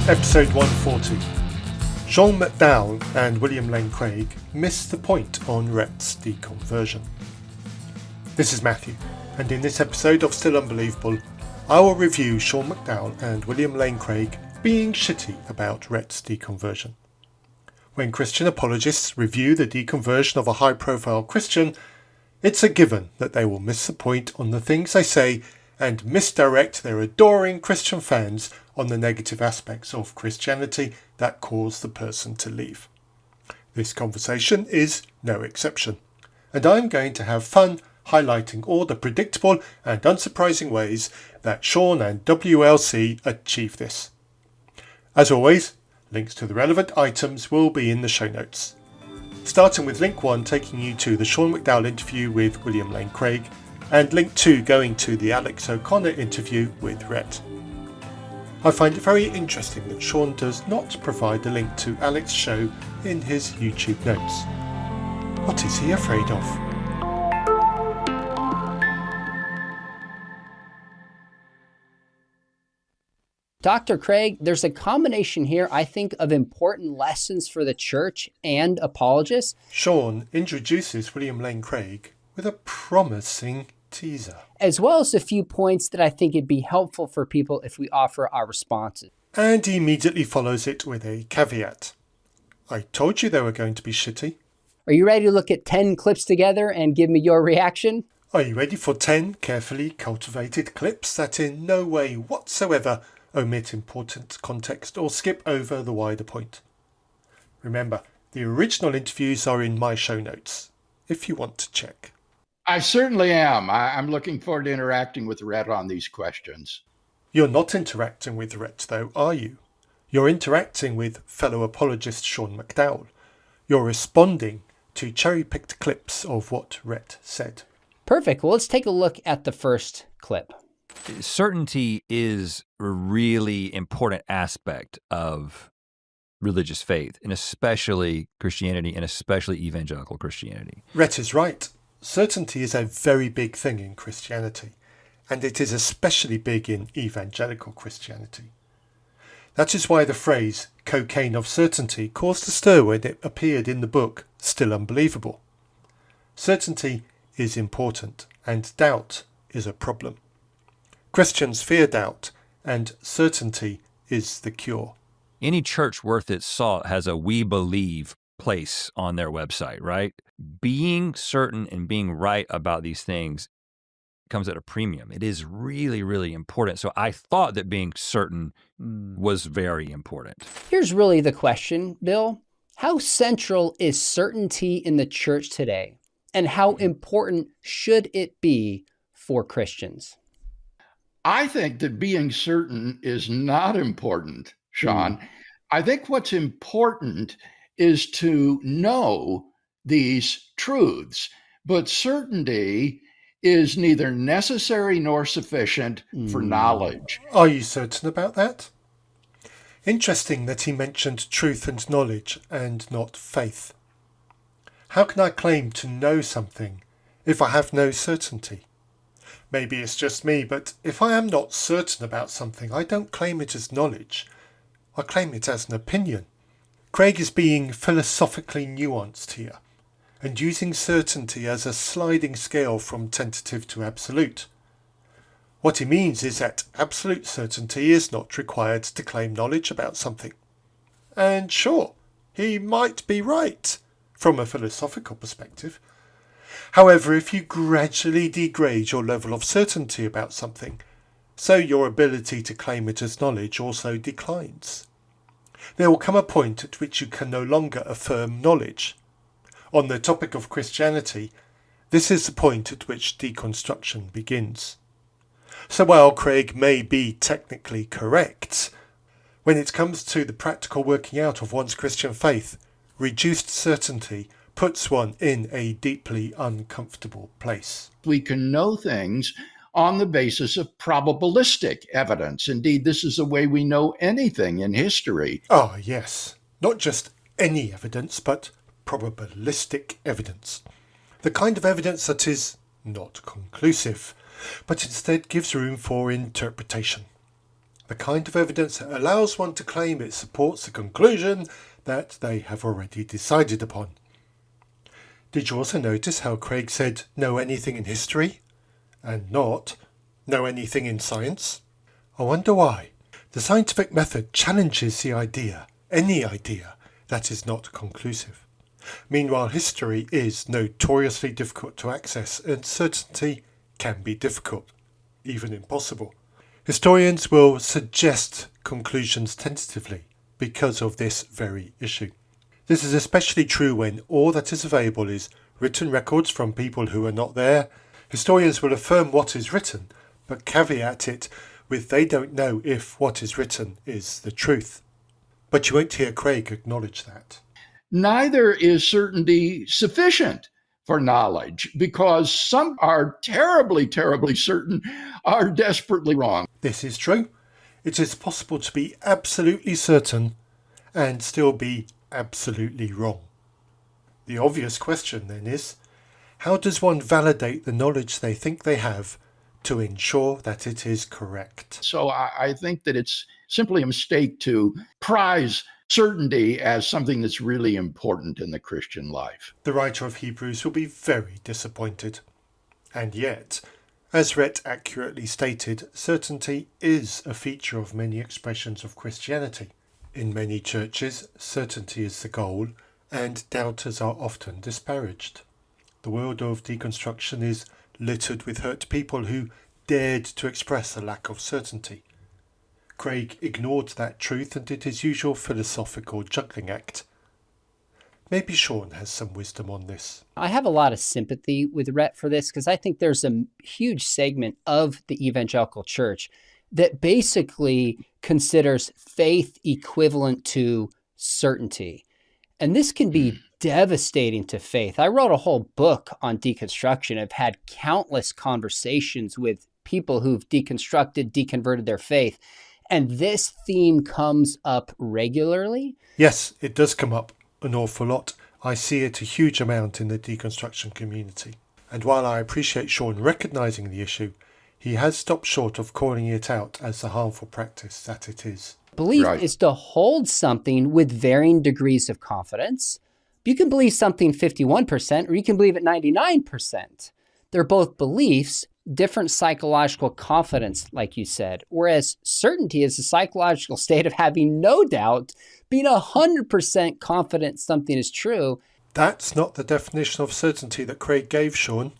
Episode 140. Sean McDowell and William Lane Craig missed the point on Rhett's deconversion. This is Matthew, and in this episode of Still Unbelievable, I will review Sean McDowell and William Lane Craig being shitty about Rhett's deconversion. When Christian apologists review the deconversion of a high-profile Christian, it's a given that they will miss the point on the things they say and misdirect their adoring Christian fans on the negative aspects of Christianity that cause the person to leave. This conversation is no exception, and I'm going to have fun highlighting all the predictable and unsurprising ways that Sean and WLC achieve this. As always, links to the relevant items will be in the show notes. Starting with link 1 taking you to the Sean McDowell interview with William Lane Craig, and link 2 going to the Alex O'Connor interview with Rhett. I find it very interesting that Sean does not provide a link to Alex's show in his YouTube notes. What is he afraid of? Dr. Craig, there's a combination here, I think, of important lessons for the church and apologists. Sean introduces William Lane Craig with a promising teaser, as well as a few points that I think it'd be helpful for people if we offer our responses. And he immediately follows it with a caveat. I told you they were going to be shitty. Are you ready to look at 10 clips together and give me your reaction? Are you ready for 10 carefully cultivated clips that in no way whatsoever omit important context or skip over the wider point? Remember, the original interviews are in my show notes, if you want to check. I certainly am. I'm looking forward to interacting with Rhett on these questions. You're not interacting with Rhett, though, are you? You're interacting with fellow apologist Sean McDowell. You're responding to cherry-picked clips of what Rhett said. Perfect. Well, let's take a look at the first clip. Certainty is a really important aspect of religious faith, and especially Christianity, and especially evangelical Christianity. Rhett is right. Certainty is a very big thing in Christianity, and it is especially big in evangelical Christianity. That is why the phrase cocaine of certainty caused a stir when it appeared in the book Still Unbelievable. Certainty is important, and doubt is a problem. Christians fear doubt, and certainty is the cure. Any church worth its salt has a "we believe" place on their website, right? Being certain and being right about these things comes at a premium. It is really, really important. So I thought that being certain was very important. Here's really the question, Bill. How central is certainty in the church today? And how important should it be for Christians? I think that being certain is not important, Sean. I think what's important is to know these truths, but certainty is neither necessary nor sufficient for knowledge. Are you certain about that? Interesting that he mentioned truth and knowledge and not faith. How can I claim to know something if I have no certainty? Maybe it's just me, but if I am not certain about something, I don't claim it as knowledge. I claim it as an opinion. Craig is being philosophically nuanced here, and using certainty as a sliding scale from tentative to absolute. What he means is that absolute certainty is not required to claim knowledge about something. And sure, he might be right from a philosophical perspective. However, if you gradually degrade your level of certainty about something, so your ability to claim it as knowledge also declines. There will come a point at which you can no longer affirm knowledge. On the topic of Christianity, this is the point at which deconstruction begins. So while Craig may be technically correct, when it comes to the practical working out of one's Christian faith, reduced certainty puts one in a deeply uncomfortable place. We can know things on the basis of probabilistic evidence. Indeed, this is the way we know anything in history. Ah, yes. Not just any evidence, but probabilistic evidence. The kind of evidence that is not conclusive, but instead gives room for interpretation. The kind of evidence that allows one to claim it supports a conclusion that they have already decided upon. Did you also notice how Craig said, know anything in history, and not know anything in science? I wonder why. The scientific method challenges the idea, any idea, that is not conclusive. Meanwhile, history is notoriously difficult to access, and certainty can be difficult, even impossible. Historians will suggest conclusions tentatively because of this very issue. This is especially true when all that is available is written records from people who are not there. Historians will affirm what is written, but caveat it with they don't know if what is written is the truth. But you won't hear Craig acknowledge that. Neither is certainty sufficient for knowledge, because some are terribly, terribly certain are desperately wrong. This is true. It is possible to be absolutely certain and still be absolutely wrong. The obvious question then is, how does one validate the knowledge they think they have to ensure that it is correct? So I think that it's simply a mistake to prize certainty as something that's really important in the Christian life. The writer of Hebrews will be very disappointed. And yet, as Rhett accurately stated, certainty is a feature of many expressions of Christianity. In many churches, certainty is the goal, and doubters are often disparaged. The world of deconstruction is littered with hurt people who dared to express a lack of certainty. Craig ignored that truth and did his usual philosophical juggling act. Maybe Sean has some wisdom on this. I have a lot of sympathy with Rhett for this because I think there's a huge segment of the evangelical church that basically considers faith equivalent to certainty. And this can be devastating to faith. I wrote a whole book on deconstruction. I've had countless conversations with people who've deconstructed, deconverted their faith. And this theme comes up regularly. Yes, it does come up an awful lot. I see it a huge amount in the deconstruction community. And while I appreciate Sean recognising the issue, he has stopped short of calling it out as the harmful practice that it is. Belief is to hold something with varying degrees of confidence. You can believe something 51% or you can believe it 99%. They're both beliefs, different psychological confidence, like you said, whereas certainty is a psychological state of having no doubt, being 100% confident something is true. That's not the definition of certainty that Craig gave, Sean.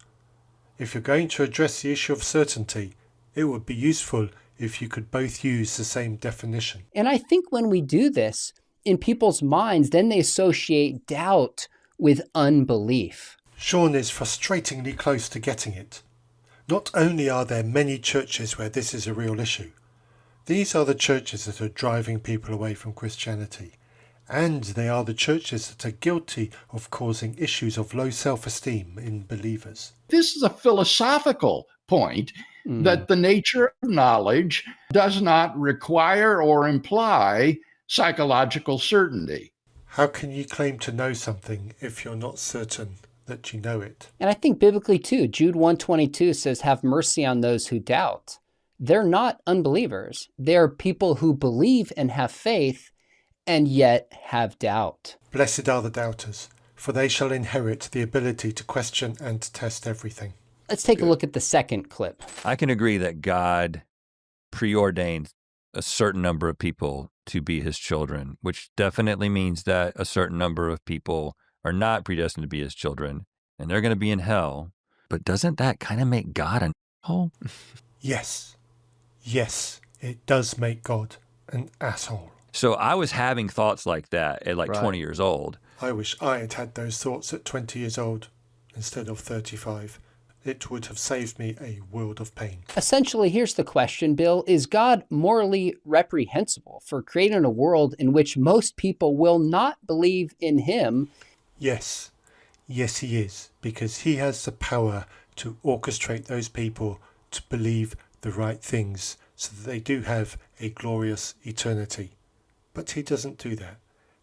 If you're going to address the issue of certainty, it would be useful if you could both use the same definition. And I think when we do this, in people's minds, then they associate doubt with unbelief. Sean is frustratingly close to getting it. Not only are there many churches where this is a real issue, these are the churches that are driving people away from Christianity, and they are the churches that are guilty of causing issues of low self-esteem in believers. This is a philosophical point that the nature of knowledge does not require or imply psychological certainty. How can you claim to know something if you're not certain that you know it? And I think biblically too, Jude 1:22 says, have mercy on those who doubt. They're not unbelievers. They're people who believe and have faith and yet have doubt. Blessed are the doubters, for they shall inherit the ability to question and test everything. Let's take a look at the second clip. I can agree that God preordained a certain number of people to be his children, which definitely means that a certain number of people are not predestined to be his children, and they're going to be in hell. But doesn't that kind of make God an asshole? Yes, it does make God an asshole. So I was having thoughts like that at 20 years old. I wish I had had those thoughts at 20 years old instead of 35. It would have saved me a world of pain. Essentially, here's the question, Bill. Is God morally reprehensible for creating a world in which most people will not believe in him? Yes, he is, because he has the power to orchestrate those people to believe the right things so that they do have a glorious eternity. But he doesn't do that,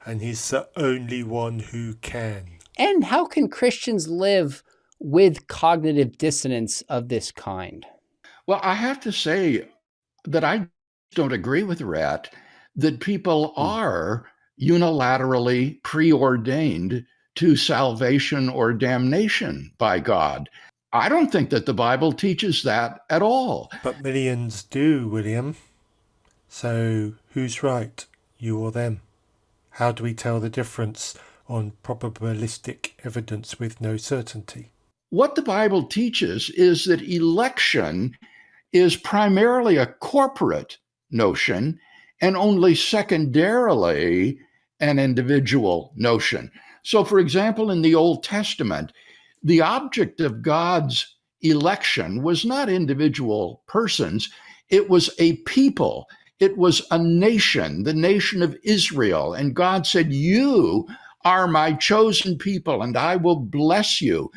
and he's the only one who can. And how can Christians live with cognitive dissonance of this kind? Well, I have to say that I don't agree with Rhett that people are unilaterally preordained to salvation or damnation by God. I don't think that the Bible teaches that at all. But millions do, William. So who's right, you or them? How do we tell the difference on probabilistic evidence with no certainty? What the Bible teaches is that election is primarily a corporate notion and only secondarily an individual notion. So, for example, in the Old Testament, the object of God's election was not individual persons, it was a people. It was a nation, the nation of Israel. And God said, "You are my chosen people, and I will bless you."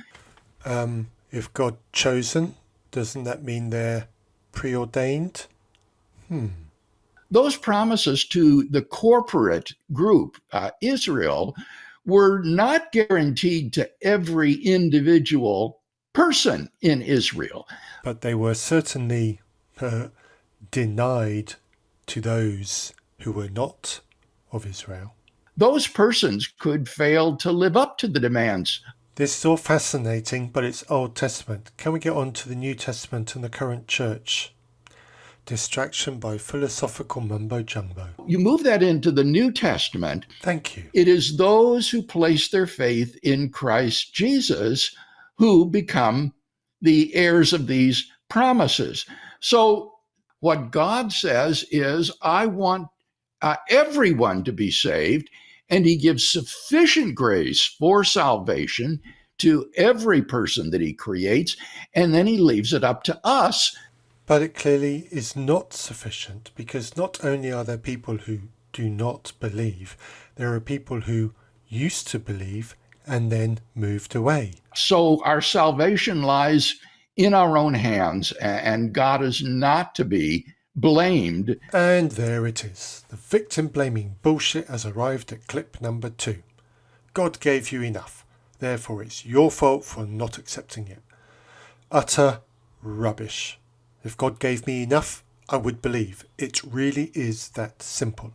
If God chosen, doesn't that mean they're preordained? Those promises to the corporate group, Israel, were not guaranteed to every individual person in Israel. But they were certainly denied to those who were not of Israel. Those persons could fail to live up to the demands. This is all fascinating, but it's Old Testament. Can we get on to the New Testament and the current church? Distraction by philosophical mumbo-jumbo. You move that into the New Testament. Thank you. It is those who place their faith in Christ Jesus who become the heirs of these promises. So what God says is, I want everyone to be saved, and he gives sufficient grace for salvation to every person that he creates, and then he leaves it up to us. But it clearly is not sufficient, because not only are there people who do not believe, there are people who used to believe and then moved away. So our salvation lies in our own hands, and God is not to be blamed. And there it is. The victim blaming bullshit has arrived at clip number 2. God gave you enough. Therefore it's your fault for not accepting it. Utter rubbish. If God gave me enough, I would believe. It really is that simple.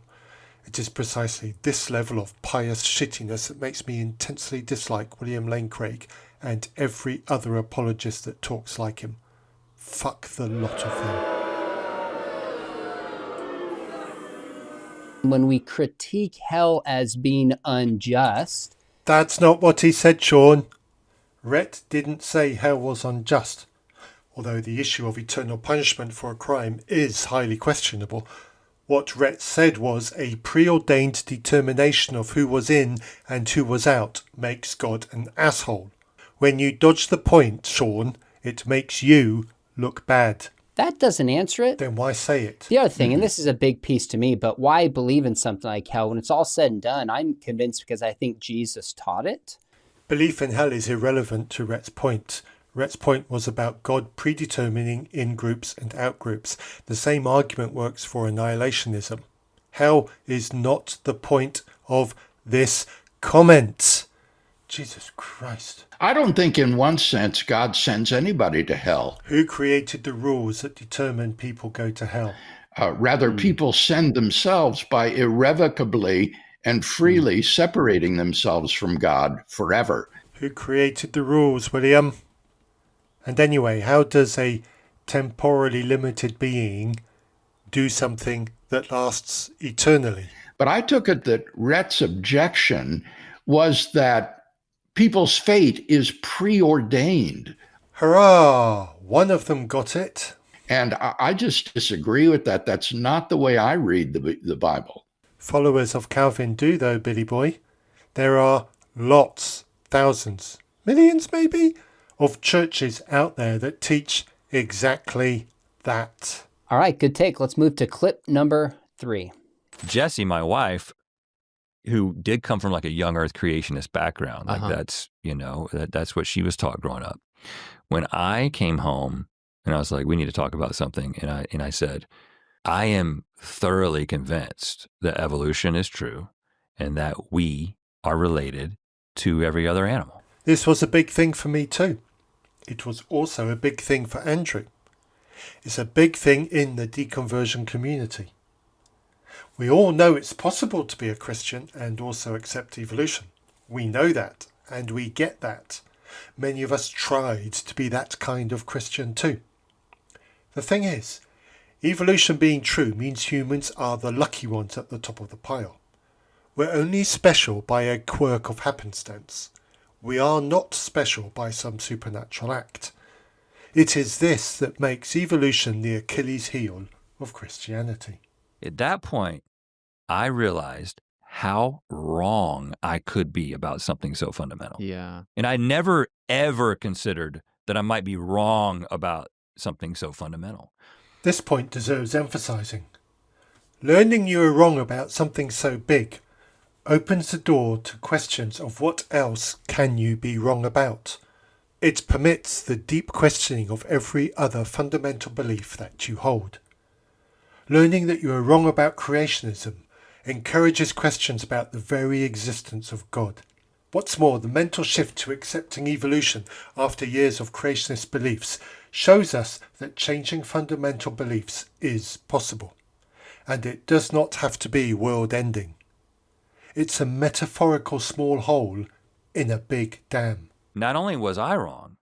It is precisely this level of pious shittiness that makes me intensely dislike William Lane Craig and every other apologist that talks like him. Fuck the lot of them. When we critique hell as being unjust... That's not what he said, Sean. Rhett didn't say hell was unjust. Although the issue of eternal punishment for a crime is highly questionable, what Rhett said was a preordained determination of who was in and who was out makes God an asshole. When you dodge the point, Sean, it makes you look bad. That doesn't answer it. Then why say it? The other thing, and this is a big piece to me, but why believe in something like hell? When it's all said and done, I'm convinced because I think Jesus taught it. Belief in hell is irrelevant to Rhett's point. Rhett's point was about God predetermining in-groups and out-groups. The same argument works for annihilationism. Hell is not the point of this comment. Jesus Christ. I don't think in one sense God sends anybody to hell. Who created the rules that determine people go to hell? Rather, people send themselves by irrevocably and freely separating themselves from God forever. Who created the rules, William? And anyway, how does a temporally limited being do something that lasts eternally? But I took it that Rhett's objection was that people's fate is preordained. Hurrah! One of them got it. And I just disagree with that. That's not the way I read the Bible. Followers of Calvin do, though, Billy boy. There are lots, thousands, millions maybe, of churches out there that teach exactly that. All right, good take. Let's move to clip number 3. Jessie, my wife, who did come from like a young earth creationist background, like that's, you know, that's what she was taught growing up. When I came home and I was like, we need to talk about something. And I said, I am thoroughly convinced that evolution is true and that we are related to every other animal. This was a big thing for me too. It was also a big thing for Andrew. It's a big thing in the deconversion community. We all know it's possible to be a Christian and also accept evolution. We know that, and we get that. Many of us tried to be that kind of Christian too. The thing is, evolution being true means humans are the lucky ones at the top of the pile. We're only special by a quirk of happenstance. We are not special by some supernatural act. It is this that makes evolution the Achilles heel of Christianity. At that point, I realized how wrong I could be about something so fundamental. Yeah. And I never, ever considered that I might be wrong about something so fundamental. This point deserves emphasizing. Learning you are wrong about something so big opens the door to questions of what else can you be wrong about. It permits the deep questioning of every other fundamental belief that you hold. Learning that you are wrong about creationism encourages questions about the very existence of God. What's more, the mental shift to accepting evolution after years of creationist beliefs shows us that changing fundamental beliefs is possible, and it does not have to be world-ending. It's a metaphorical small hole in a big dam. Not only was I wrong,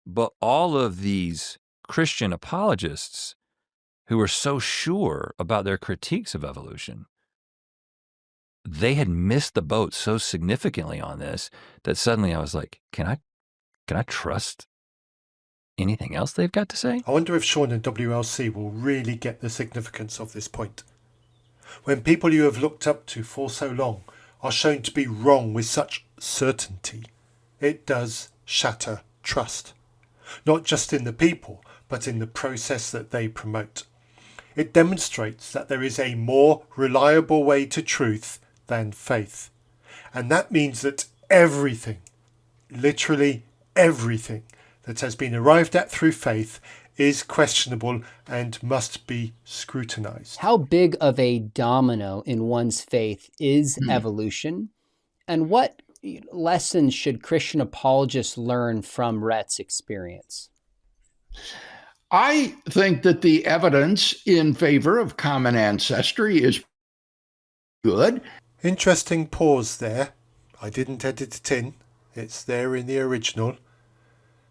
but all of these Christian apologists who were so sure about their critiques of evolution, they had missed the boat so significantly on this that suddenly I was like, can I trust anything else they've got to say? I wonder if Sean and WLC will really get the significance of this point. When people you have looked up to for so long are shown to be wrong with such certainty, it does shatter trust. Not just in the people, but in the process that they promote. It demonstrates that there is a more reliable way to truth than faith. And that means that everything, literally everything, that has been arrived at through faith is questionable and must be scrutinized. How big of a domino in one's faith is evolution? And what lessons should Christian apologists learn from Rhett's experience? I think that the evidence in favor of common ancestry is good. Interesting pause there. I didn't edit it in. It's there in the original.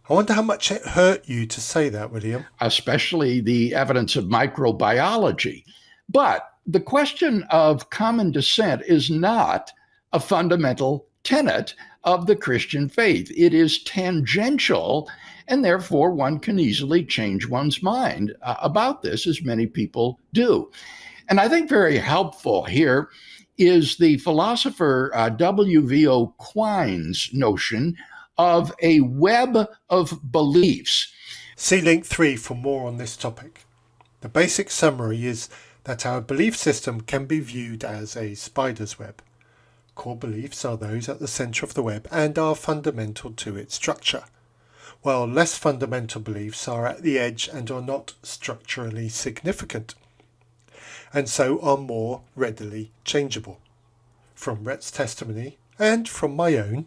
I wonder how much it hurt you to say that, William. Especially the evidence of microbiology. But the question of common descent is not a fundamental tenet of the Christian faith. It is tangential, and therefore one can easily change one's mind about this, as many people do. And I think very helpful here is the philosopher W.V.O. Quine's notion of a web of beliefs. See link 3 for more on this topic. The basic summary is that our belief system can be viewed as a spider's web. Core beliefs are those at the centre of the web and are fundamental to its structure, while less fundamental beliefs are at the edge and are not structurally significant, and so are more readily changeable. From Rhett's testimony, and from my own,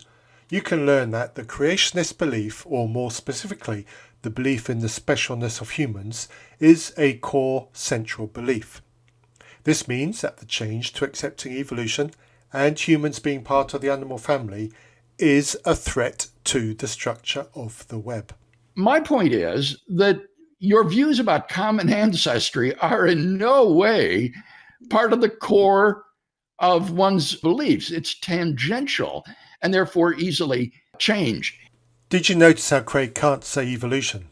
you can learn that the creationist belief, or more specifically, the belief in the specialness of humans, is a core central belief. This means that the change to accepting evolution and humans being part of the animal family is a threat to the structure of the web. My point is that your views about common ancestry are in no way part of the core of one's beliefs. It's tangential and therefore easily changed. Did you notice how Craig can't say evolution?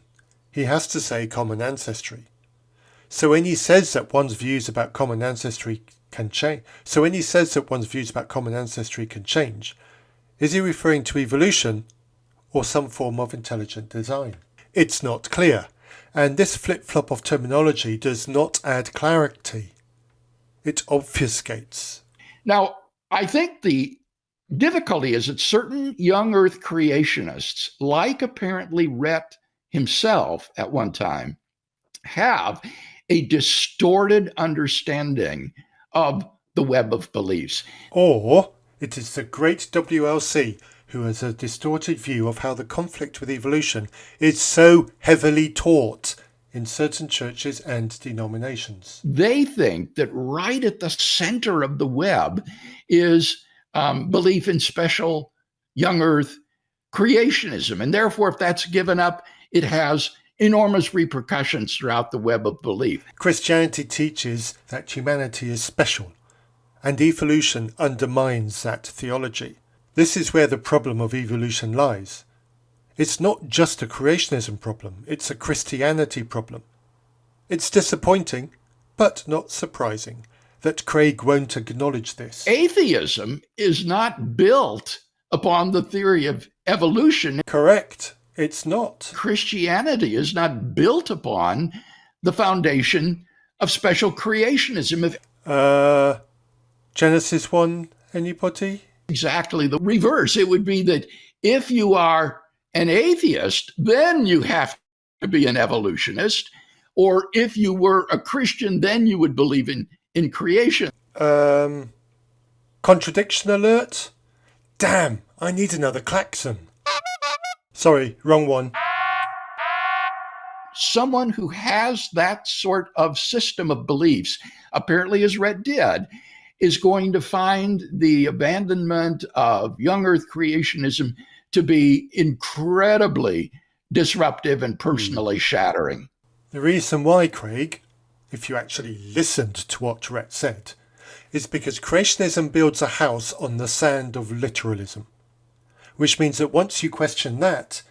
He has to say common ancestry. So when he says that one's views about common ancestry can change, is he referring to evolution or some form of intelligent design? It's not clear, and this flip-flop of terminology does not add clarity. It obfuscates. Now, I think the difficulty is that certain young Earth creationists, like apparently Rhett himself at one time, have a distorted understanding of the web of beliefs. Or it is the great WLC who has a distorted view of how the conflict with evolution is so heavily taught in certain churches and denominations. They think that right at the center of the web is belief in special young earth creationism. And therefore, if that's given up, it has enormous repercussions throughout the web of belief. Christianity teaches that humanity is special, and evolution undermines that theology. This is where the problem of evolution lies. It's not just a creationism problem, it's a Christianity problem. It's disappointing, but not surprising, that Craig won't acknowledge this. Atheism is not built upon the theory of evolution. Correct, it's not. Christianity is not built upon the foundation of special creationism. Genesis 1, anybody? Exactly the reverse. It would be that if you are an atheist, then you have to be an evolutionist. Or if you were a Christian, then you would believe in creation. Contradiction alert? Damn, I need another klaxon. Sorry, wrong one. Someone who has that sort of system of beliefs, apparently as Rhett did, is going to find the abandonment of young earth creationism to be incredibly disruptive and personally shattering. The reason why, Craig, if you actually listened to what Rhett said, is because creationism builds a house on the sand of literalism, which means that once you question that,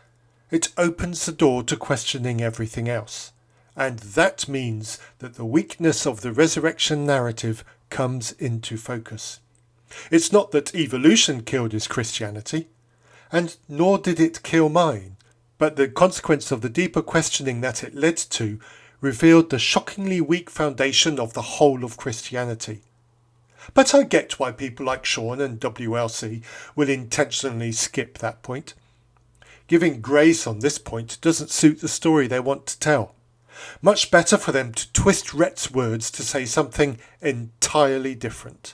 it opens the door to questioning everything else. And that means that the weakness of the resurrection narrative comes into focus. It's not that evolution killed his Christianity, and nor did it kill mine, but the consequence of the deeper questioning that it led to revealed the shockingly weak foundation of the whole of Christianity. But I get why people like Sean and WLC will intentionally skip that point. Giving grace on this point doesn't suit the story they want to tell. Much better for them to twist Rhett's words to say something entirely different.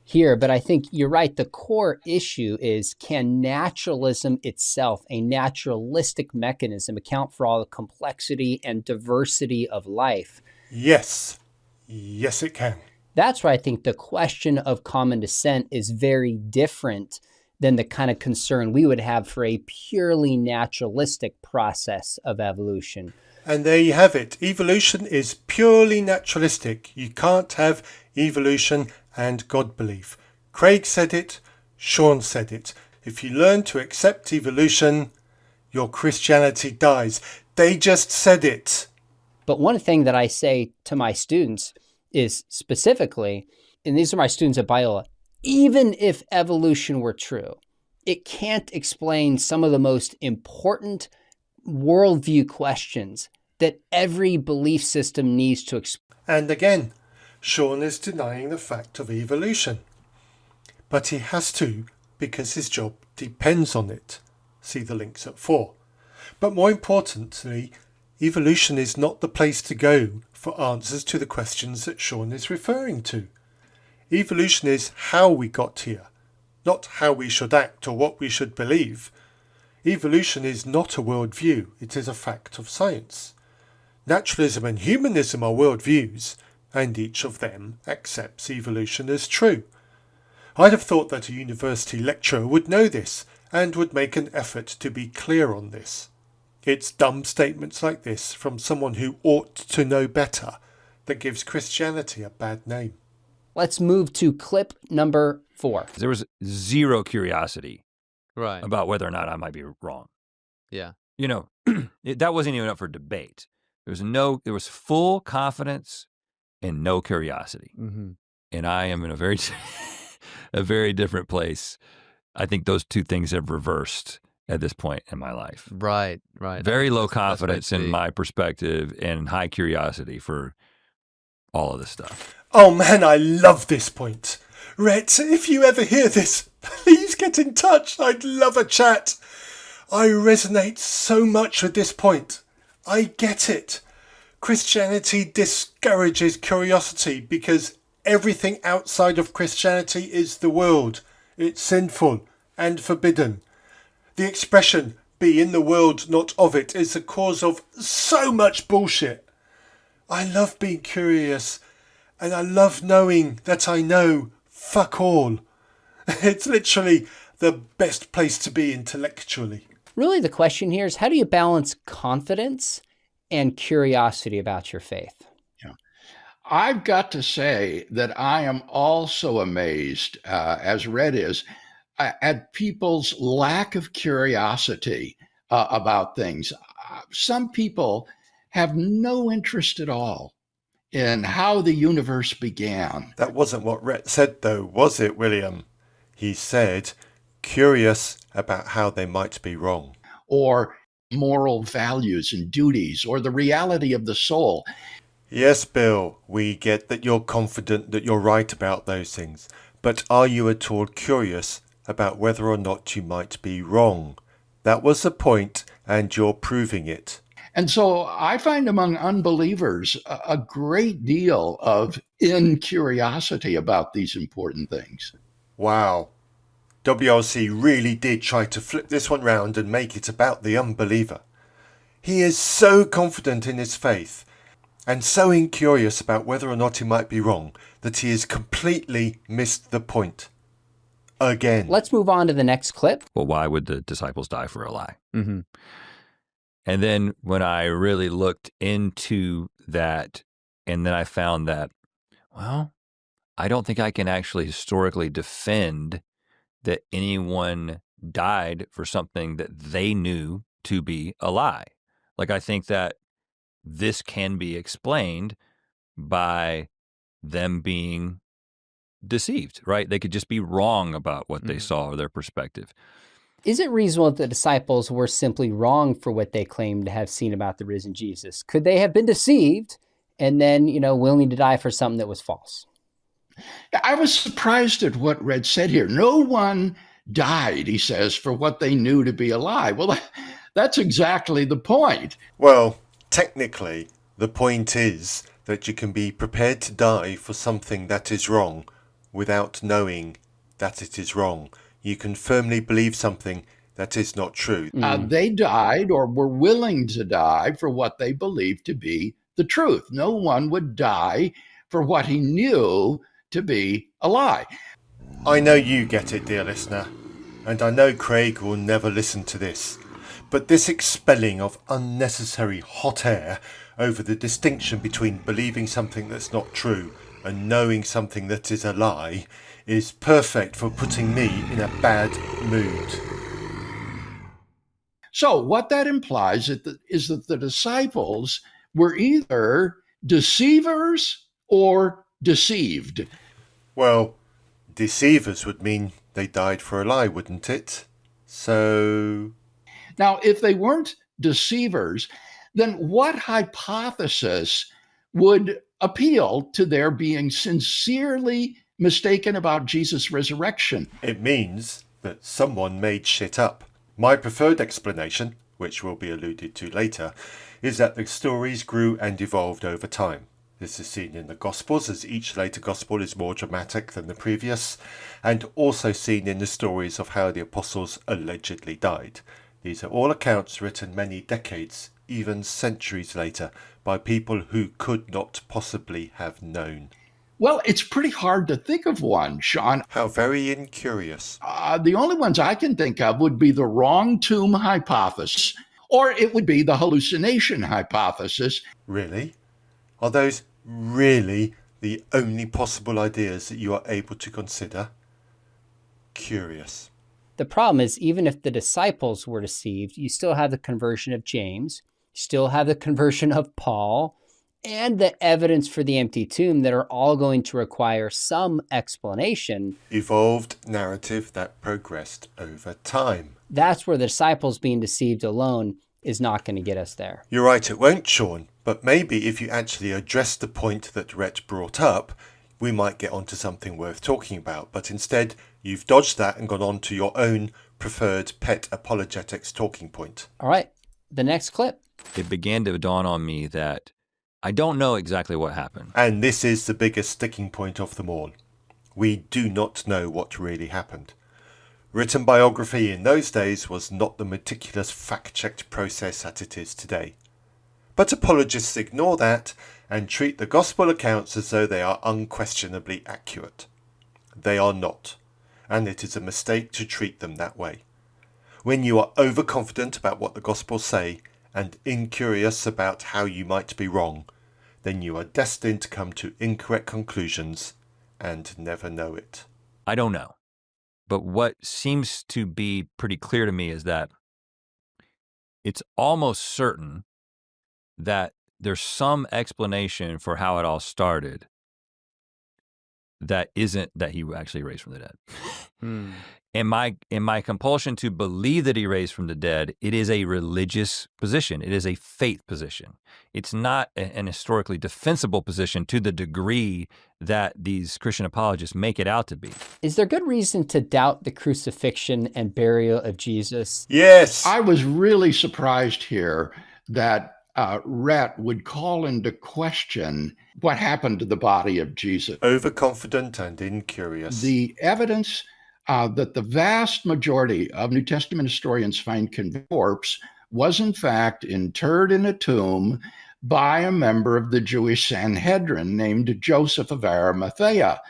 Here, but I think you're right. The core issue is, can naturalism itself, a naturalistic mechanism, account for all the complexity and diversity of life? Yes. Yes, it can. That's why I think the question of common descent is very different than the kind of concern we would have for a purely naturalistic process of evolution. And there you have it. Evolution is purely naturalistic. You can't have evolution and God belief. Craig said it. Sean said it. If you learn to accept evolution, your Christianity dies. They just said it. But one thing that I say to my students is specifically, and these are my students at Biola, even if evolution were true, it can't explain some of the most important worldview questions that every belief system needs to explain. And again, Sean is denying the fact of evolution. But he has to, because his job depends on it. See the links at 4. But more importantly, evolution is not the place to go for answers to the questions that Sean is referring to. Evolution is how we got here, not how we should act or what we should believe. Evolution is not a worldview, it is a fact of science. Naturalism and humanism are worldviews, and each of them accepts evolution as true. I'd have thought that a university lecturer would know this, and would make an effort to be clear on this. It's dumb statements like this from someone who ought to know better that gives Christianity a bad name. Let's move to clip number 4. There was zero curiosity Right. about whether or not I might be wrong. Yeah. You know, that wasn't even up for debate. There was full confidence and no curiosity. Mm-hmm. And I am in a very, a very different place. I think those two things have reversed at this point in my life. Right. Very low That's confidence great to in see. my perspective and high curiosity for all of this stuff. Oh man, I love this point. Rhett, if you ever hear this, please get in touch. I'd love a chat. I resonate so much with this point. I get it. Christianity discourages curiosity because everything outside of Christianity is the world. It's sinful and forbidden. The expression, be in the world, not of it, is the cause of so much bullshit. I love being curious, and I love knowing that I know fuck all. It's literally the best place to be intellectually. Really, the question here is, how do you balance confidence and curiosity about your faith? I've got to say that I am also amazed, as Rhett is, at people's lack of curiosity about things. Some people have no interest at all in how the universe began. That wasn't what Rhett said, though, was it, William? He said, curious about how they might be wrong. Or moral values and duties, or the reality of the soul. Yes, Bill, we get that you're confident that you're right about those things, but are you at all curious about whether or not you might be wrong? That was the point, and you're proving it. And so I find among unbelievers a great deal of incuriosity about these important things. Wow. WLC really did try to flip this one round and make it about the unbeliever. He is so confident in his faith and so incurious about whether or not he might be wrong that he has completely missed the point. Again. Let's move on to the next clip. Well, why would the disciples die for a lie? Mm-hmm. And then when I really looked into that, and then I found that, well, I don't think I can actually historically defend that anyone died for something that they knew to be a lie. Like, I think that this can be explained by them being deceived, right? They could just be wrong about what they saw or their perspective. Is it reasonable that the disciples were simply wrong for what they claimed to have seen about the risen Jesus? Could they have been deceived and then, willing to die for something that was false? I was surprised at what Rhett said here. No one died, he says, for what they knew to be a lie. Well, that's exactly the point. Well, technically, the point is that you can be prepared to die for something that is wrong without knowing that it is wrong. You can firmly believe something that is not true. They died or were willing to die for what they believed to be the truth. No one would die for what he knew to be a lie. I know you get it, dear listener, and I know Craig will never listen to this, but this expelling of unnecessary hot air over the distinction between believing something that's not true and knowing something that is a lie is perfect for putting me in a bad mood. So what that implies is that the disciples were either deceivers or deceived. Well, deceivers would mean they died for a lie, wouldn't it? So... Now, if they weren't deceivers, then what hypothesis would appeal to their being sincerely mistaken about Jesus' resurrection? It means that someone made shit up. My preferred explanation, which will be alluded to later, is that the stories grew and evolved over time. This is seen in the Gospels, as each later Gospel is more dramatic than the previous, and also seen in the stories of how the apostles allegedly died. These are all accounts written many decades, even centuries later, by people who could not possibly have known. Well, it's pretty hard to think of one, Sean. How very incurious. The only ones I can think of would be the wrong tomb hypothesis, or it would be the hallucination hypothesis. Really? Are those really the only possible ideas that you are able to consider? Curious. The problem is, even if the disciples were deceived, you still have the conversion of James, you still have the conversion of Paul, and the evidence for the empty tomb that are all going to require some explanation. Evolved narrative that progressed over time. That's where the disciples being deceived alone is not going to get us there. You're right, it won't, Sean. But maybe if you actually address the point that Rhett brought up, we might get onto something worth talking about. But instead, you've dodged that and gone on to your own preferred pet apologetics talking point. All right, the next clip. It began to dawn on me that I don't know exactly what happened. And this is the biggest sticking point of them all. We do not know what really happened. Written biography in those days was not the meticulous fact-checked process that it is today. But apologists ignore that and treat the gospel accounts as though they are unquestionably accurate. They are not, and it is a mistake to treat them that way. When you are overconfident about what the Gospels say and incurious about how you might be wrong, then you are destined to come to incorrect conclusions and never know it. I don't know. But what seems to be pretty clear to me is that it's almost certain that there's some explanation for how it all started that isn't that he actually raised from the dead. In my compulsion to believe that he raised from the dead, it is a religious position. It is a faith position. It's not an historically defensible position to the degree that these Christian apologists make it out to be. Is there good reason to doubt the crucifixion and burial of Jesus? Yes! I was really surprised here that Rhett would call into question what happened to the body of Jesus. Overconfident and incurious. The evidence that the vast majority of New Testament historians find corpse was in fact interred in a tomb by a member of the Jewish Sanhedrin named Joseph of Arimathea.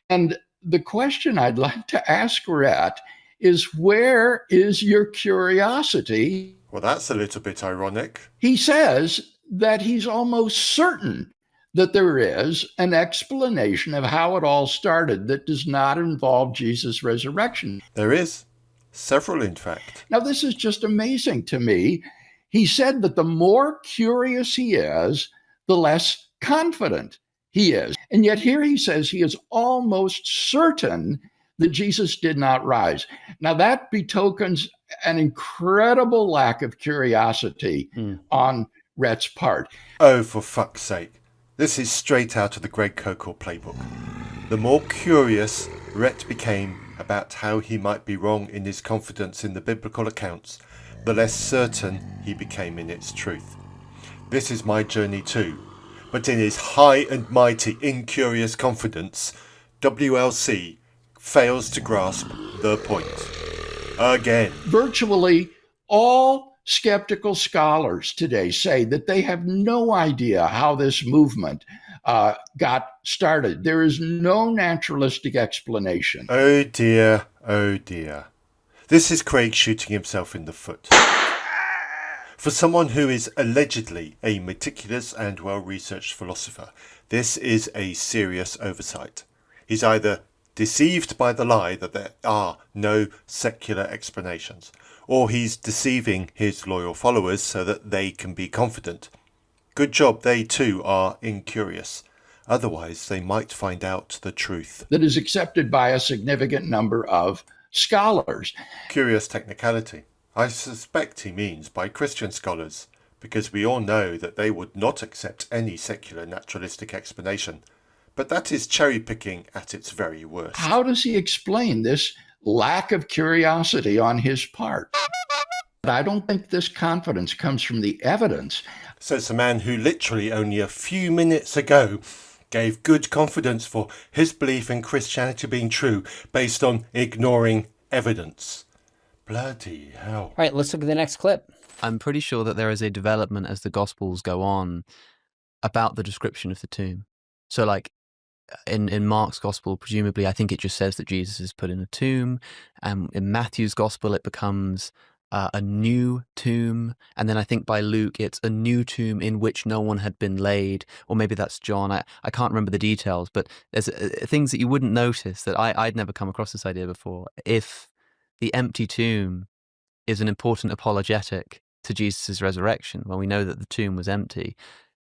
And the question I'd like to ask Rhett is, where is your curiosity? Well, that's a little bit ironic. He says that he's almost certain that there is an explanation of how it all started that does not involve Jesus' resurrection. There is. Several, in fact. Now, this is just amazing to me. He said that the more curious he is, the less confident he is. And yet here he says he is almost certain that Jesus did not rise. Now, that betokens an incredible lack of curiosity on Rhett's part. Oh, for fuck's sake. This is straight out of the Greg Koukl playbook. The more curious Rhett became about how he might be wrong in his confidence in the biblical accounts, the less certain he became in its truth. This is my journey too, but in his high and mighty incurious confidence, WLC fails to grasp the point. Again. Virtually all skeptical scholars today say that they have no idea how this movement got started. There is no naturalistic explanation. Oh dear, oh dear. This is Craig shooting himself in the foot. For someone who is allegedly a meticulous and well-researched philosopher, this is a serious oversight. He's either deceived by the lie that there are no secular explanations, or he's deceiving his loyal followers so that they can be confident. Good job they too are incurious. Otherwise they might find out the truth. That is accepted by a significant number of scholars. Curious technicality. I suspect he means by Christian scholars, because we all know that they would not accept any secular naturalistic explanation. But that is cherry-picking at its very worst. How does he explain this lack of curiosity on his part? I don't think this confidence comes from the evidence. Says the man who literally only a few minutes ago gave good confidence for his belief in Christianity being true based on ignoring evidence. Bloody hell. All right, let's look at the next clip. I'm pretty sure that there is a development as the Gospels go on about the description of the tomb. So like in Mark's Gospel, presumably, I think it just says that Jesus is put in a tomb. In Matthew's Gospel, it becomes a new tomb. And then I think by Luke, it's a new tomb in which no one had been laid. Or maybe that's John. I can't remember the details, but there's things that you wouldn't notice that I'd never come across this idea before. If the empty tomb is an important apologetic to Jesus' resurrection, well, we know that the tomb was empty.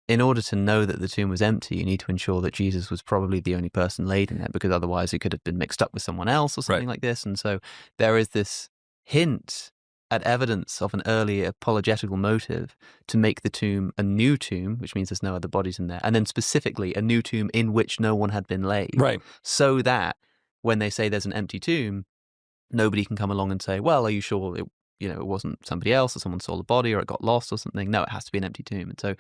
In order to know that the tomb was empty, you need to ensure that Jesus was probably the only person laid in it, because otherwise it could have been mixed up with someone else or something like this. And so there is this hint at evidence of an early apologetical motive to make the tomb a new tomb, which means there's no other bodies in there, and then specifically a new tomb in which no one had been laid. Right. So that when they say there's an empty tomb, nobody can come along and say, well, are you sure it wasn't somebody else, or someone saw the body, or it got lost or something? No, it has to be an empty tomb. And so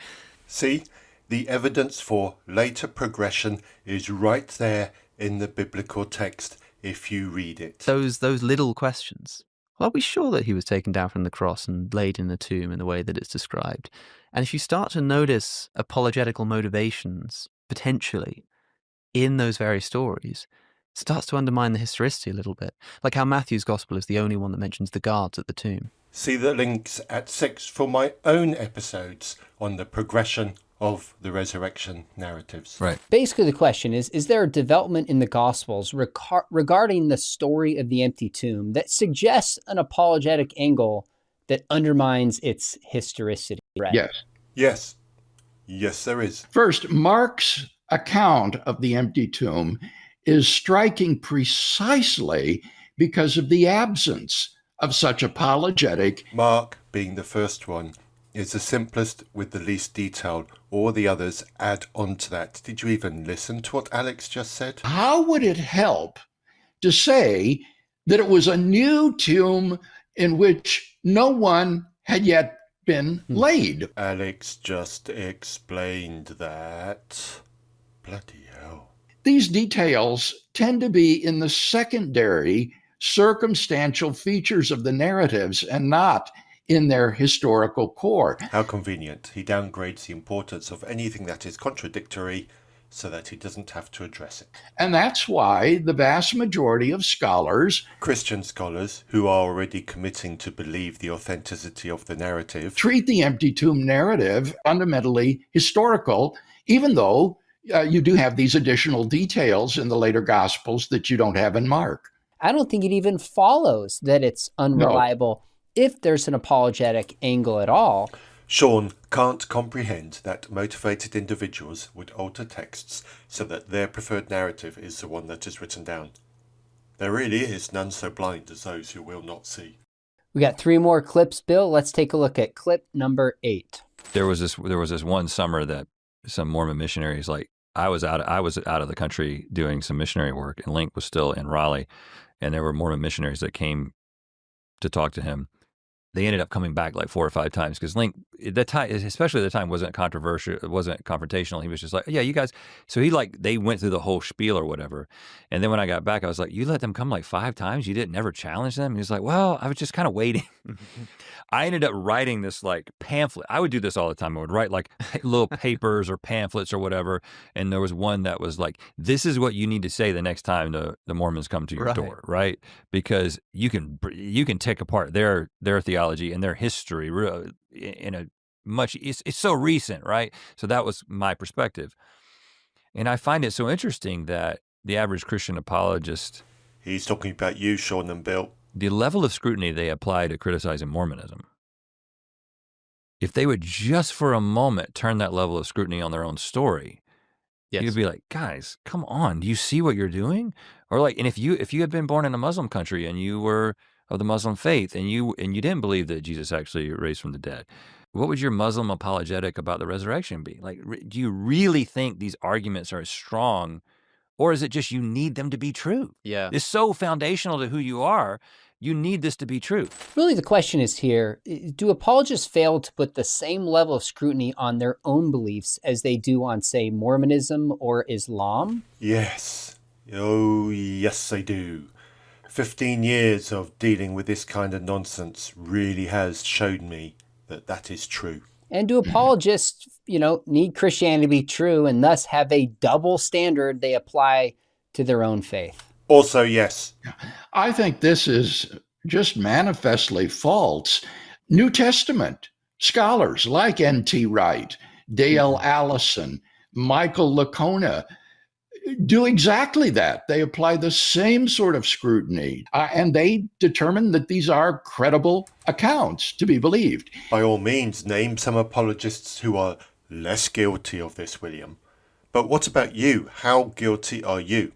see, the evidence for later progression is right there in the biblical text. if you read it. Those little questions. Are we sure that he was taken down from the cross and laid in the tomb in the way that it's described? And if you start to notice apologetical motivations, potentially, in those very stories, it starts to undermine the historicity a little bit. Like how Matthew's gospel is the only one that mentions the guards at the tomb. See the links at 6 for my own episodes on the progression of the resurrection narratives. Right. Basically, the question is there a development in the Gospels regarding the story of the empty tomb that suggests an apologetic angle that undermines its historicity? Right? Yes. Yes, there is. First, Mark's account of the empty tomb is striking precisely because of the absence of such apologetic. Mark, being the first one, is the simplest with the least detail. All the others add on to that. Did you even listen to what Alex just said? How would it help to say that it was a new tomb in which no one had yet been laid? Alex just explained that. Bloody hell. These details tend to be in the secondary circumstantial features of the narratives and not in their historical core. How convenient. He downgrades the importance of anything that is contradictory so that he doesn't have to address it. And that's why the vast majority of scholars, Christian scholars who are already committing to believe the authenticity of the narrative, treat the empty tomb narrative fundamentally historical, even though you do have these additional details in the later Gospels that you don't have in Mark. I don't think it even follows that it's unreliable if there's an apologetic angle at all. Sean can't comprehend that motivated individuals would alter texts so that their preferred narrative is the one that is written down. There really is none so blind as those who will not see. We got 3 more clips, Bill. Let's take a look at clip number 8. There was this one summer that some Mormon missionaries, like I was out of the country doing some missionary work, and Link was still in Raleigh, and there were Mormon missionaries that came to talk to him. They ended up coming back like 4 or 5 times because Link, at that time, especially at the time, wasn't controversial, it wasn't confrontational. He was just like, yeah, you guys. So they went through the whole spiel or whatever. And then when I got back, I was like, you let them come like 5 times? You didn't never challenge them? He was like, well, I was just kind of waiting. I ended up writing this like pamphlet. I would do this all the time. I would write like little papers or pamphlets or whatever. And there was one that was like, this is what you need to say the next time the Mormons come to your door, right? Because you can take apart their theology and their history in a much, it's so recent, right? So that was my perspective. And I find it so interesting that the average Christian apologist, he's talking about you, Sean and Bill, the level of scrutiny they apply to criticizing Mormonism, if they would just for a moment turn that level of scrutiny on their own story, you'd be like, guys, come on, do you see what you're doing? Or like, and if you had been born in a Muslim country and you were of the Muslim faith and you didn't believe that Jesus actually raised from the dead, what would your Muslim apologetic about the resurrection be? Like, do you really think these arguments are as strong, or is it just you need them to be true? Yeah. It's so foundational to who you are. You need this to be true. Really, the question is here, do apologists fail to put the same level of scrutiny on their own beliefs as they do on, say, Mormonism or Islam? Yes. Oh, yes, they do. 15 years of dealing with this kind of nonsense really has shown me that is true. And do apologists, need Christianity to be true and thus have a double standard they apply to their own faith? Also, yes. I think this is just manifestly false. New Testament scholars like N.T. Wright, Dale Allison, Michael Lacona do exactly that. They apply the same sort of scrutiny, and they determine that these are credible accounts to be believed. By all means, name some apologists who are less guilty of this, William. But what about you? How guilty are you?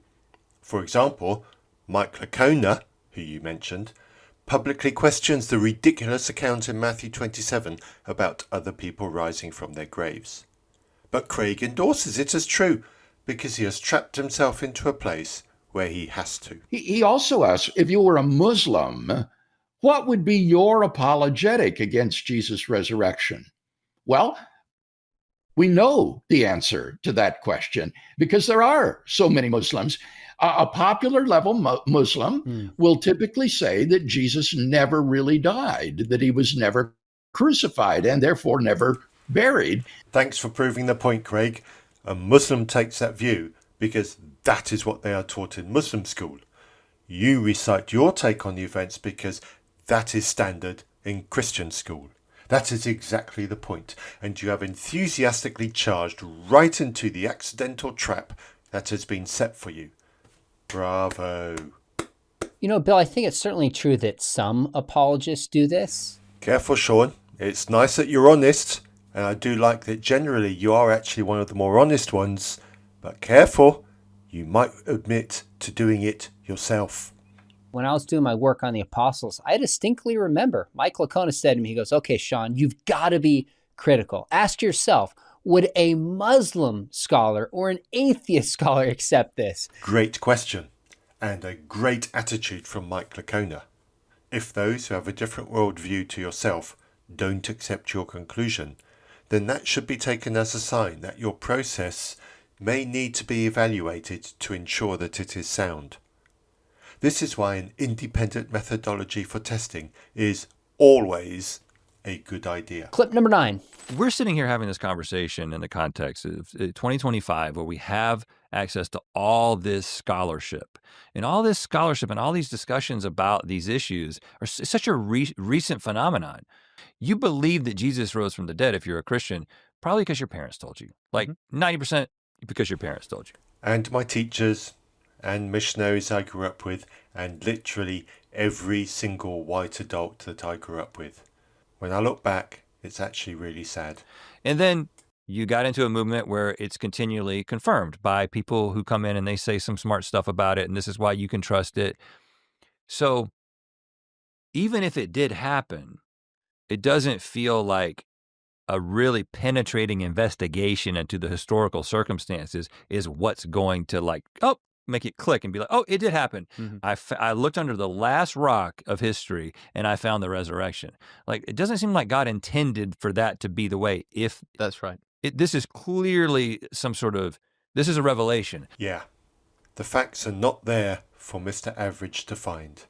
For example, Mike Lacona, who you mentioned, publicly questions the ridiculous account in Matthew 27 about other people rising from their graves. But Craig endorses it as true, because he has trapped himself into a place where he has to. He also asks, if you were a Muslim, what would be your apologetic against Jesus' resurrection? Well, We know the answer to that question because there are so many Muslims. A popular level Muslim will typically say that Jesus never really died, that he was never crucified and therefore never buried. Thanks for proving the point, Craig. A Muslim takes that view because that is what they are taught in Muslim school. You recite your take on the events because that is standard in Christian school. That is exactly the point, and you have enthusiastically charged right into the accidental trap that has been set for you. Bravo. You know, Bill, I think it's certainly true that some apologists do this. Careful, Sean. It's nice that you're honest, and I do like that generally you are actually one of the more honest ones, but careful, you might admit to doing it yourself. When I was doing my work on the apostles, I distinctly remember Mike Lacona said to me, he goes, okay, Sean, you've got to be critical. Ask yourself, would a Muslim scholar or an atheist scholar accept this? Great question, and a great attitude from Mike Lacona. If those who have a different worldview to yourself don't accept your conclusion, then that should be taken as a sign that your process may need to be evaluated to ensure that it is sound. This is why an independent methodology for testing is always a good idea. Clip number 9. We're sitting here having this conversation in the context of 2025, where we have access to all this scholarship. And all this scholarship and all these discussions about these issues are such a recent phenomenon. You believe that Jesus rose from the dead if you're a Christian, probably because your parents told you. Like 90% because your parents told you. And my teachers and missionaries I grew up with, and literally every single white adult that I grew up with. When I look back, it's actually really sad. And then you got into a movement where it's continually confirmed by people who come in and they say some smart stuff about it, and this is why you can trust it. So even if it did happen, it doesn't feel like a really penetrating investigation into the historical circumstances is what's going to make it click and be like, oh, it did happen. I looked under the last rock of history and I found the resurrection. Like, it doesn't seem like God intended for that to be the way. If That's right. This is clearly this is a revelation. Yeah, the facts are not there for Mr. Average to find.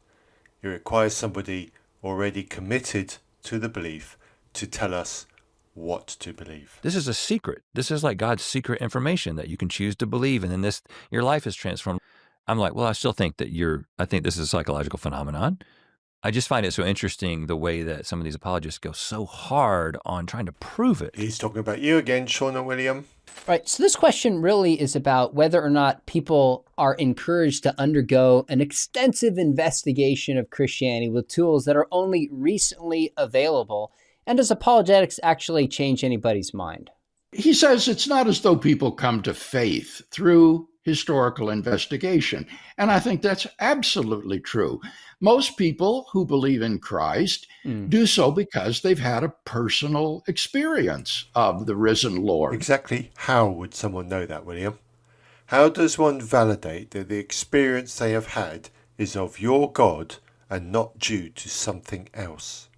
It requires somebody already committed to the belief to tell us what to believe. This is a secret. This is like God's secret information that you can choose to believe, and then your life is transformed. I'm like, well, I still think I think this is a psychological phenomenon. I just find it so interesting the way that some of these apologists go so hard on trying to prove it. He's talking about you again, Sean and William. Right. So this question really is about whether or not people are encouraged to undergo an extensive investigation of Christianity with tools that are only recently available. And does apologetics actually change anybody's mind? He says it's not as though people come to faith through historical investigation. And I think that's absolutely true. Most people who believe in Christ do so because they've had a personal experience of the risen Lord. Exactly how would someone know that, William? How does one validate that the experience they have had is of your God and not due to something else?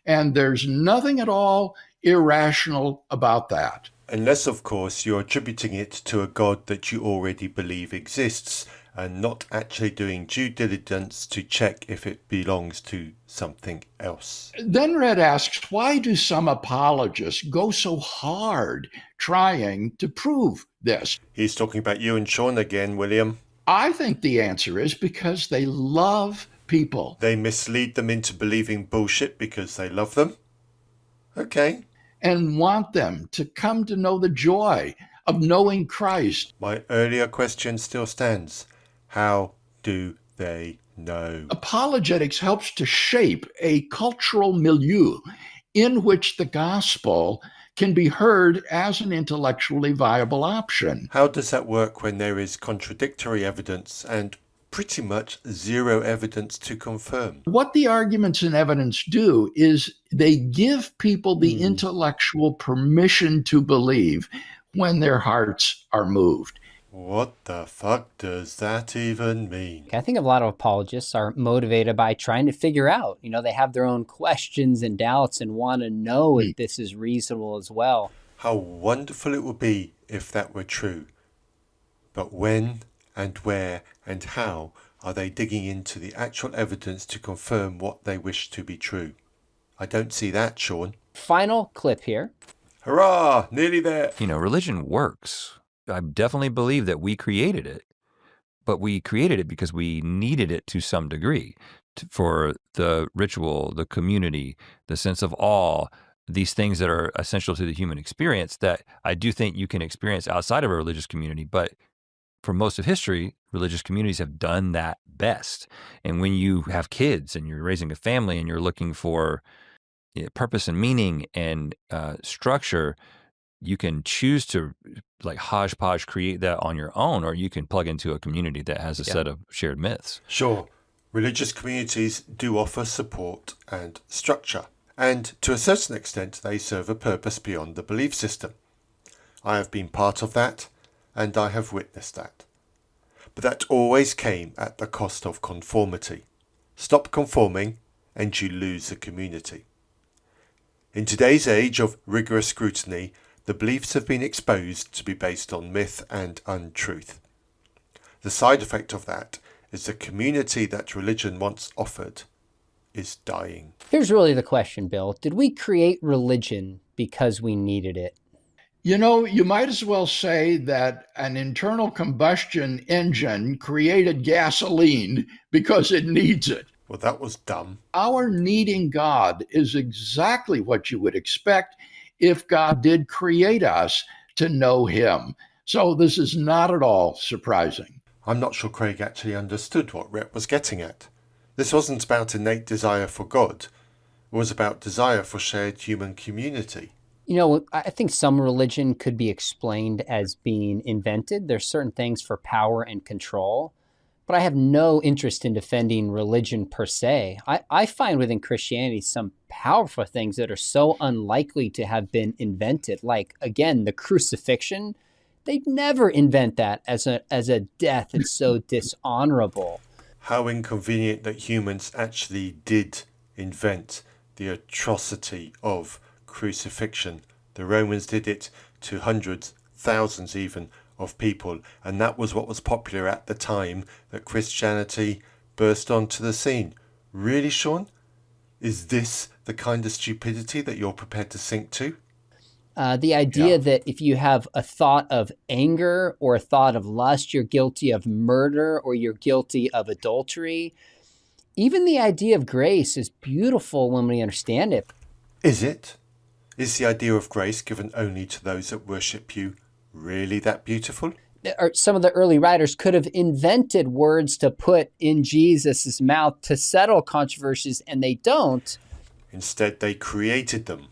And there's nothing at all irrational about that. Unless, of course, you're attributing it to a God that you already believe exists and not actually doing due diligence to check if it belongs to something else. Then Rhett asks, why do some apologists go so hard trying to prove this? He's talking about you and Sean again, William. I think the answer is because they love people. They mislead them into believing bullshit because they love them? Okay. And want them to come to know the joy of knowing Christ. My earlier question still stands. How do they know? Apologetics helps to shape a cultural milieu in which the gospel can be heard as an intellectually viable option. How does that work when there is contradictory evidence and pretty much zero evidence to confirm? What the arguments and evidence do is they give people the intellectual permission to believe when their hearts are moved. What the fuck does that even mean? I think a lot of apologists are motivated by trying to figure out, they have their own questions and doubts and want to know if this is reasonable as well. How wonderful it would be if that were true. But when and where and how are they digging into the actual evidence to confirm what they wish to be true? I don't see that, Sean. Final clip here. Hurrah! Nearly there. Religion works. I definitely believe that we created it, but we created it because we needed it to some degree for the ritual, the community, the sense of awe, these things that are essential to the human experience that I do think you can experience outside of a religious community. But for most of history, religious communities have done that best. And when you have kids and you're raising a family and you're looking for purpose and meaning and structure, you can choose to like hodgepodge create that on your own, or you can plug into a community that has a set of shared myths. Sure, religious communities do offer support and structure, and to a certain extent they serve a purpose beyond the belief system. I have been part of that, and I have witnessed that. But that always came at the cost of conformity. Stop conforming and you lose the community. In today's age of rigorous scrutiny, the beliefs have been exposed to be based on myth and untruth. The side effect of that is the community that religion once offered is dying. Here's really the question, Bill. Did we create religion because we needed it? You might as well say that an internal combustion engine created gasoline because it needs it. Well, that was dumb. Our needing God is exactly what you would expect if God did create us to know him. So this is not at all surprising. I'm not sure Craig actually understood what Rhett was getting at. This wasn't about innate desire for God. It was about desire for shared human community. I think some religion could be explained as being invented. There's certain things for power and control, but I have no interest in defending religion per se. I find within Christianity some powerful things that are so unlikely to have been invented. Like, again, the crucifixion. They'd never invent that as a death. It's so dishonorable. How inconvenient that humans actually did invent the atrocity of crucifixion. The Romans did it to hundreds, thousands even, of people, and that was what was popular at the time that Christianity burst onto the scene. Really, Sean? Is this the kind of stupidity that you're prepared to sink to? The idea that if you have a thought of anger or a thought of lust, you're guilty of murder or you're guilty of adultery. Even the idea of grace is beautiful when we understand it. Is it? Is the idea of grace given only to those that worship you really that beautiful? Some of the early writers could have invented words to put in Jesus' mouth to settle controversies, and they don't. Instead, they created them,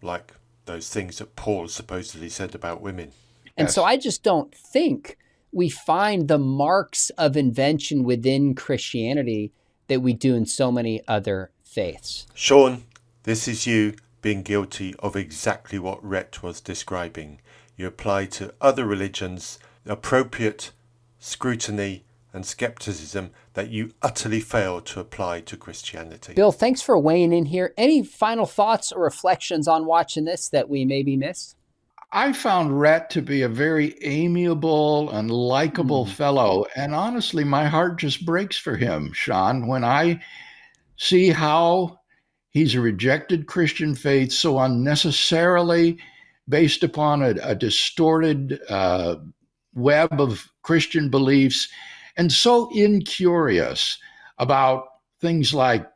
like those things that Paul supposedly said about women. And so I just don't think we find the marks of invention within Christianity that we do in so many other faiths. Sean, this is you being guilty of exactly what Rhett was describing. You apply to other religions appropriate scrutiny and skepticism that you utterly fail to apply to Christianity. Bill, thanks for weighing in here. Any final thoughts or reflections on watching this that we maybe missed? I found Rhett to be a very amiable and likable fellow. And honestly, my heart just breaks for him, Sean, when I see how he's rejected Christian faith so unnecessarily based upon a distorted web of Christian beliefs, and so incurious about things like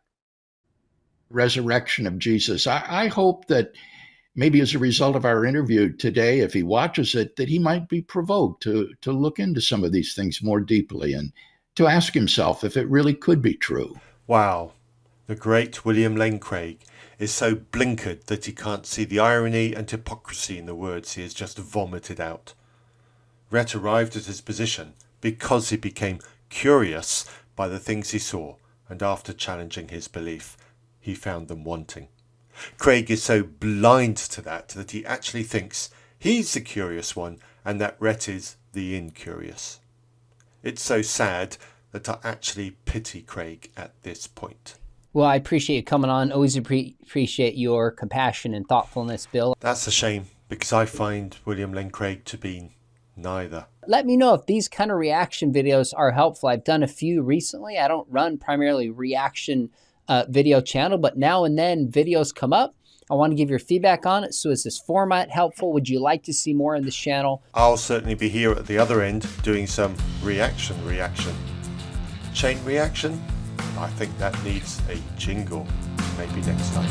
resurrection of Jesus. I hope that maybe as a result of our interview today, if he watches it, that he might be provoked to look into some of these things more deeply and to ask himself if it really could be true. Wow. The great William Lane Craig is so blinkered that he can't see the irony and hypocrisy in the words he has just vomited out. Rhett arrived at his position because he became curious by the things he saw, and after challenging his belief, he found them wanting. Craig is so blind to that he actually thinks he's the curious one and that Rhett is the incurious. It's so sad that I actually pity Craig at this point. Well, I appreciate you coming on. Always appreciate your compassion and thoughtfulness, Bill. That's a shame, because I find William Lane Craig to be neither. Let me know if these kind of reaction videos are helpful. I've done a few recently. I don't run primarily reaction video channel, but now and then videos come up. I want to give your feedback on it. So is this format helpful? Would you like to see more in this channel? I'll certainly be here at the other end doing some reaction. Chain reaction? I think that needs a jingle. Maybe next time.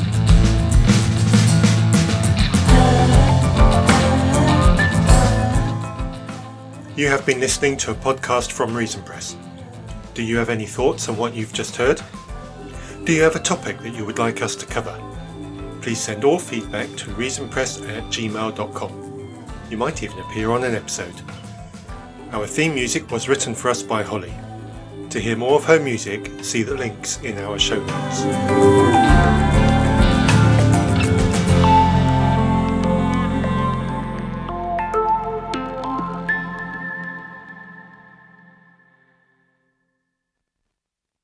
You have been listening to a podcast from Reason Press. Do you have any thoughts on what you've just heard? Do you have a topic that you would like us to cover? Please send all feedback to reasonpress@gmail.com. You might even appear on an episode. Our theme music was written for us by Holly. To hear more of her music, see the links in our show notes.